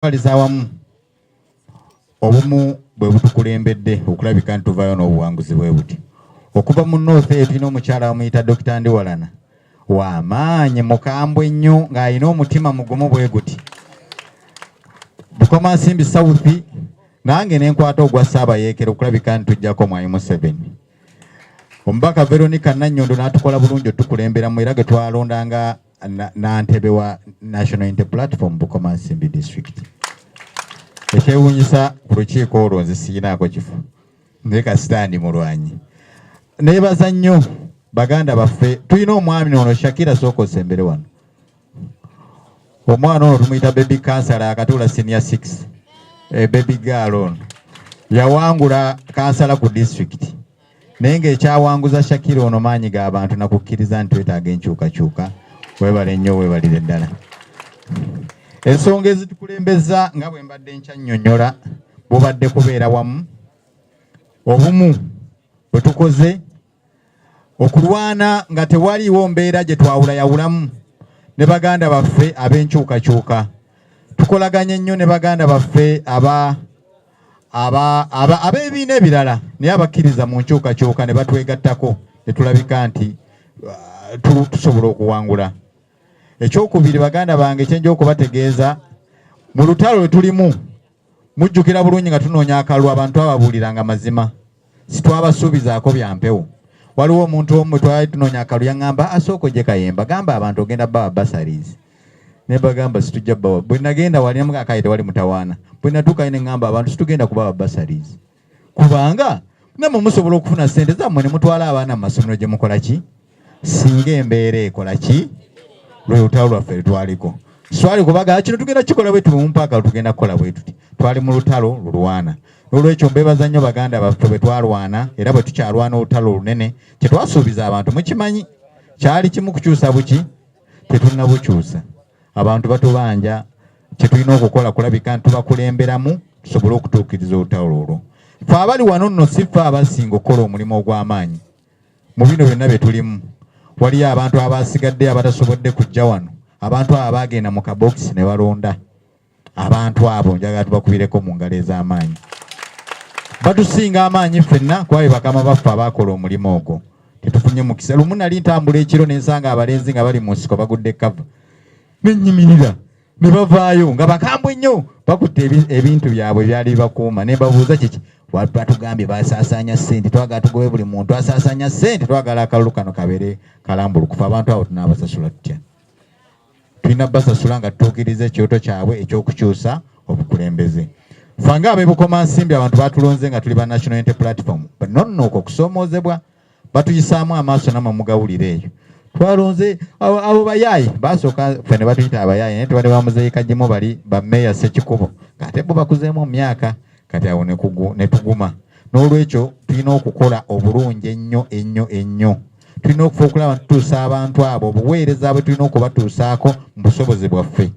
Walizawamu obumu bwe butukulembedde okulabika ntuvaayo n'obuwanguzi bwe buti. Okuva mu North eyo tulina omukyala amuyita Dr. Ndiwalana w'amaanyi mukambwe ennyo ng'alina omutima mugumu bwe guti. Bukoma Nsimbi South nange nenkwata ogwa Ssaabayeekera okulabika ntujjako Mwai Museveni. Omubaka Veronica Nannyondo n'atukola bulungi otukulemberamu era ge twalondanga Nantebe wa National Unity Platform Bukoma Nsimbi District. Ekyewuunyisa ku lukiiko olwo nze siyinaako kifo naye kasitaani mulwanyi. Neebaza nnyo baganda baffe, tulina omwami ono Shakira sooka osembere wano. Omwana ono tumuyita baby kansala akatuula senior 6 baby girl ono yawangula kansala ku district naye ng'ekyawanguza Shakira ono maanyi g'abantu nakukkiriza nti twetaaga enkyukakyuka. Webale nnyo webalire ddala. Ensonga ezitukulembeza nga bwe mbadde nkyannyonnyola bubadde kubeera wamu, obumu bwe tukoze okulwana nga tewaliiwo mbeera gye twawulayawulamu ne baganda baffe ab'enkyukakyuka. Tukolaganye nnyo ne baganda baffe ab'ebibiina ebirala naye abakkiriza mu nkyukakyuka ne batwegattako ne tulabika nti tusobola okuwangula. Ekyokubiri baganda bange kyenja okubategeeza mu lutalo lwe tulimu mujjukira bulungi nga tunoonya akalwa abantu ababuuliranga mazima sitwabasuubizaako bya mpewo. Waliwo omuntu omu twali tunoonya akalwa yaŋŋamba asooka gye kayemba gamba abantu ogenda bawa basaries ne bagamba situjja bawa. Bwe nagenda wali namugakaye tewali mutawaana bwe natuukayo ne ŋŋamba abantu situgenda kubawa basaries kubanga namwe musobola okufuna ssente zammwe ne mutwala abaana mu masomero gye mukola ki singa embeera ekola ki lwe lutalo lwaffe lutwaliko. Swali kubaga kino tugenda kikola bwe tumu mpaka tugenda kukola bwe tuti. Twali mu lutalo lulwana. Olwekyo mbeebaza nnyo baganda baffe bwe twalwana era bwe tukyalwana olutalo lunene kye twasuubiza abantu mukimanyi kyali kimu kukyusa buki tetulina bukyusa. Abantu batubanja kye tulina okukola kulabika ntubakulemberamu tusobole okutuukiriza olutalo olwo. Ffe abali wano nno si ffe abasinga okukola omulimu ogw'amaanyi mu bino byonna bye tulimu. Waliyo abantu abasigadde abatasobodde kujja wano, abantu abo bagenda mu kabokisi ne balonda. Abantu abo njagala tubakubireko mu ngalo ez'amaanyi. Batusinga amaanyi ffenna kuba be bakama baffe abakola omulimu ogwo. Tetufunye mukisa. Lumu nali ntambula ekiro ne nsanga abalenzi nga bali mu nsiko bagudde kava. Ne nnyimirira ne bavaayo nga bakambwe nnyo bakutte ebintu byabwe byali bakuuma ne babuuza kiki. Batugambye basaasaanya ssente twagala tugobe buli muntu asaasaanya ssente twagala akalulu kano kabeere kalambulukufu. Abantu abo tunaabasasula tutya? Tulina basasula nga tutuukiriza ekyoto kyabwe ekyokukyusa obukulembeze. Ffe ng'ab'e Bukoma Nsimbi abantu batulonze nga tuli ba National Unity Platform nonno okwo okusoomoozebwa batuyisaamu amaaso namwe mugawulire eyo. Twalonze abo bayaayi basooka ffe ne batuyita abayaayi naye tubadde bamuzeeyi kagimu bali bammeeya Ssekikubo kate bo bakuzeemu mu myaka kati awo ne tuguma. N'olwekyo tulina okukola obulungi ennyo. Tulina okufa okulaba ntutuusa abantu abo obuweereza bwe tulina okubatuusaako mu busobozi bwaffe.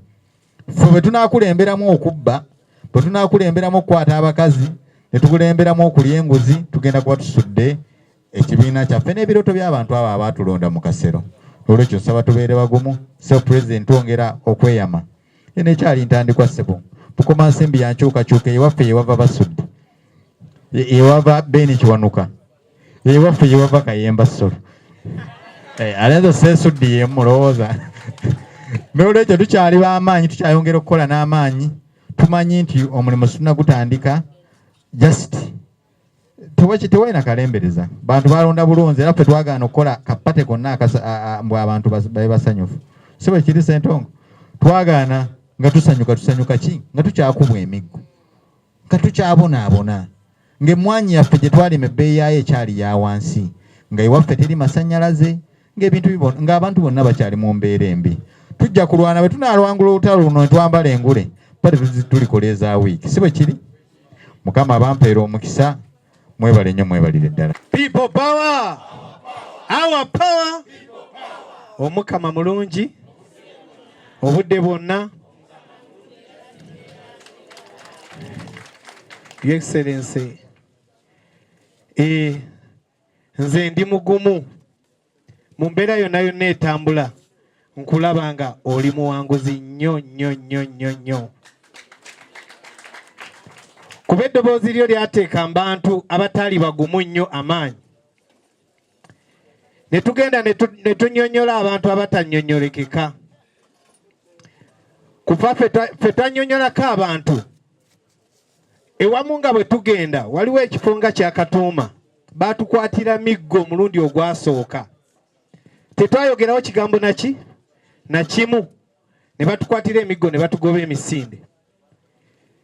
Ffe bwe tunaakulemberamu okubba, bwe tunaakulemberamu okukwata abakazi, ne tukulemberamu okulya enguzi, tugenda kuba tusudde ekibiina kyaffe n'ebirooto by'abantu abo abaatulonda mu kasero. Olwekyo nsaba tubeere bagumu. Pulezidenti ongera okweyama. Eno ekyali ntandikwa ssebo. Bukoma Nsimbi yankyukakyuka ewaffe yewava basudde. Yewava Beni Kiwanuka. Ewaffe yewava Kayemba Ssolo. Alenzo Sesuddi ye mulowooza. N'olwekyo tukyali b'amaanyi tukyayongera okukola n'amaanyi. Tumanyi nti omulimu tunnagutandika just tewalina kalembereza. Bantu balonda bulunzi era ffe twagaana okukola kapate konna mbwe abantu babe basanyufu. Si bwe kiri Ssentongo. Twagaana nga tusanyuka ki nga tukyakubwa emiggo nga tukyabonaabona ng'emmwanyi yaffe gye twalima ebbeeyi yaayo ekyali ya wansi nga ewaffe teri masannyalaze ng'ebintu bibona ng'abantu bonna bakyali mu mbeera embi. Tujja kulwana bwe tunaalwangula olutalo luno ne twambala engule pate tulikola eza wiiki. Si bwe kiri? Mukama abampeera omukisa. Mwebale nnyo mwebalire ddala. People power! Our power! Omukama mulungi obudde bwonna. Your Excellency, nze ndi mugumu mu mbeera yonna yonna etambula nkulaba nga oli muwanguzi nnyo. kuba eddoboozi lyo lyateeka mu bantu abataali bagumu nnyo amaanyi. Ne tugenda ne tunnyonnyola abantu abatannyonnyolekeka. Kuva ffe twannyonnyolako abantu. Ewamu nga bwe tugenda waliwo ekifo nga kya Katuuma. Baatukwatira miggo omulundi ogwasooka. Tetwayogerawo kigambo na kimu. Ne batukwatira emiggo ne batugoba emisinde.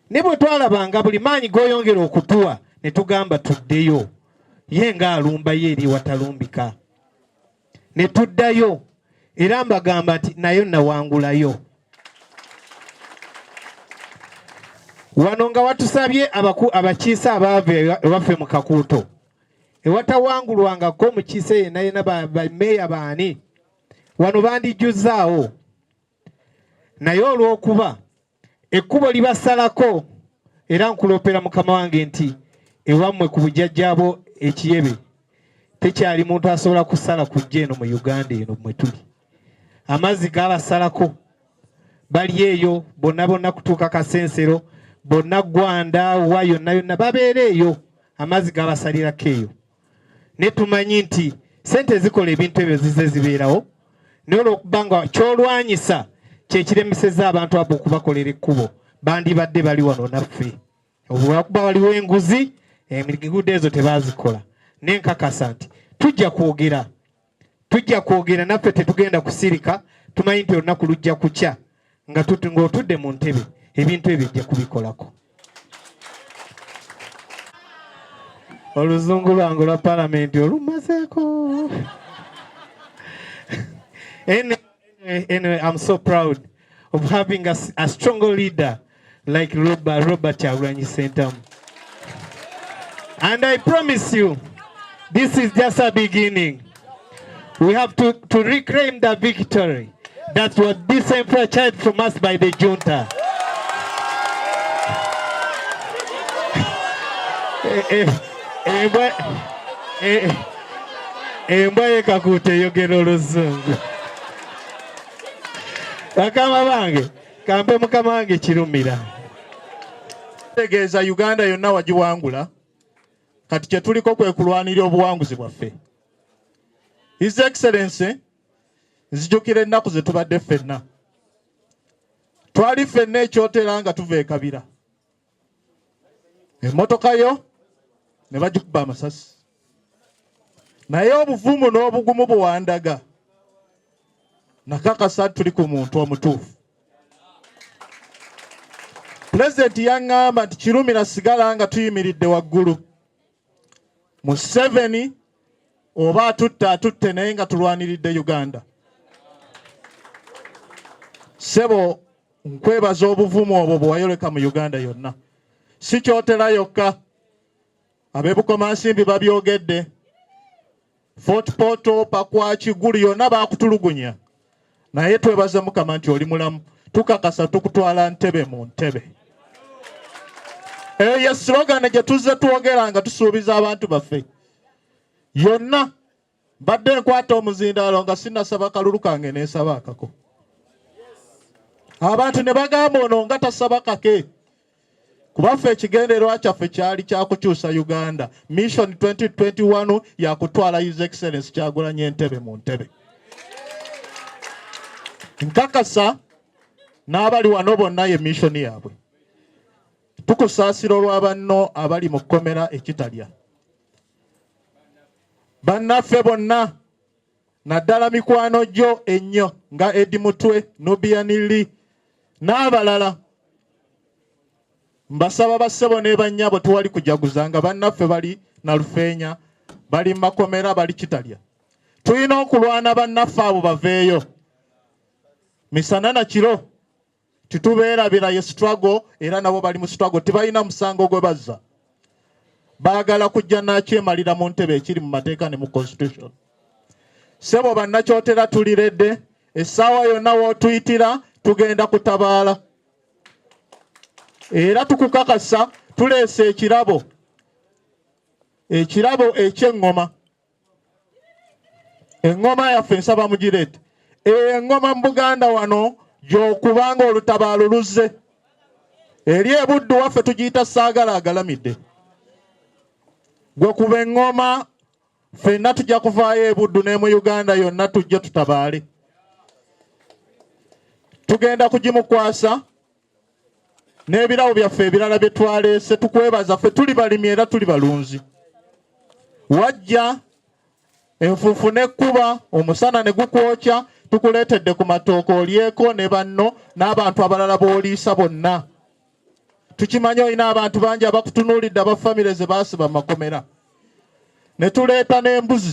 Ne bwe twalabanga buli maanyi g'oyongera okutuwa ne tugamba tuddeyo. Ye ng'alumba ye eri watalumbika. Ne tuddayo era mbagamba nti nayo nawangulayo. Wano nga watusabye abakiise abaava ewaffe mu Kakuuto. Ewatawangulwangako mukiise yenna bameeya baani. Wano bandijjuzaawo. Naye olw'okuba ekkubo libasalako era nkuloopera mukama wange nti ewammwe ku bujjajjaabo ekiyebe tekyali muntu asobola kusala kujja eno mu Uganda eno mwe tuli. Amazzi gabasalako bali eyo bonna kutuuka Kasensero bonna Gwanda wa yonna babeera eyo amazzi gabasalirako eyo. Ne tumanyi nti sente ezikola ebintu ebyo zize zibeerawo naye olw'okuba nga kyolwanyisa kyekiremeseza abantu abo okubakolera ekkubo bandibadde bali wano naffe. Olwakuba waliwo enguzi enguudo ezo tebazikola. Nenkakasa nti tujja kwogera naffe tetugenda kusirika. Tumanyi nti olunaku lujja kukya ng'otudde mu ntebe ebintu ebyo ejja kubikolako. Oluzungu lwange lwa palamenti olumazeeko. Anyway, I'm so proud of having a stronger leader like Robert Kyagulanyi Ssentamu. And I promise you, this is just a beginning. We have to reclaim the victory that was disenfranchised from us by the junta. Embwa y'ekakuuta eyogera oluzungu. Bakama bange kampe mukama wange kirumira. Tegeeza Uganda yonna wagiwangula kati kye tuliko kwe kulwanirira obuwanguzi bwaffe. His Excellency nzijukira ennaku ze tubadde ffenna. Twali ffenna ekyotera nga tuva e Kabira. Emmotoka yo ne bagikuba amasasi. Naye obuvumu n'obugumu buwandaga. Nakakasa tuli ku muntu omutuufu. Pulezidenti yaŋŋamba nti kirumira sigala nga tuyimiridde waggulu. Museveni oba atutte naye nga tulwaniridde Uganda. Sebo nkwebaza obuvumu obwo bwe wayoleka mu Uganda yonna. Si kyotera yokka. Ab'ebukomansimbi babyogedde. Fort Portal, Pakwach, Gulu yonna baakutulugunya. Naye twebaze Mukama nti oli mulamu. Tukakasa tukutwala Ntebe mu Ntebe. Eyo slogan gye tuzze twogera nga tusuubiza abantu baffe. Yonna badde nkwata omuzindaalo nga sinnasaba kalulu kange neesaba akako. Abantu ne bagamba ono nga tasaba kake. Kubaffe ekigendererwa kyaffe kyali kyakukyusa Uganda. Mission 2021 yakutwala His Excellency Kyagulanyi Entebe mu Ntebe. Nkakasa n'abali wano bonna ye mission yaabwe. Tukusaasira olw'abanno abali mu kkomera ekitalya. Bannaffe bonna naddala mikwano gyo ennyo nga Edi Mutwe, Nubia Nili n'abalala. Mbasaba bassebo ne bannyabo tewali kujaguza nga bannaffe bali Nalufeenya, bali makomera, bali kitalya. Tulina okulwana bannaffe abo baveeyo. Misana na kiro titubeerabira ye struggle era nabo bali mu struggle tebalina musango gwe bazza. Baagala kujja nakyemalira mu ntebe ekiri mu mateeka ne mu constitution. Sebo bannakyotera tuliredde essaawa yonna wootuyitira tugenda kutabaala. Era tukukakasa tuleese ekirabo eky'eŋŋoma. Eŋŋoma yaffe nsaba mugireete. Eŋŋoma mu Buganda wano gy'okubanga olutabaalo luzze. eri ebuddu waffe tugiyita saagala agalamidde. Gwe kuba eŋŋoma, ffenna tujja kuvaayo ebuddu ne mu Uganda yonna tujje tutabaale. Tugenda kugimukwasa n'ebirawo byaffe ebirala bye twaleese. Tukwebaza, ffe tuli balimi era tuli balunzi. Wajja enfuufu n'ekkuba, omusana ne gukwokya, tukuleetedde ku matooke olyeko ne banno n'abantu abalala b'oliisa bonna. Tukimanyi olina abantu bangi abakutunuulidde, abafamire ze baasiba mu makomera. Ne tuleeta n'embuzi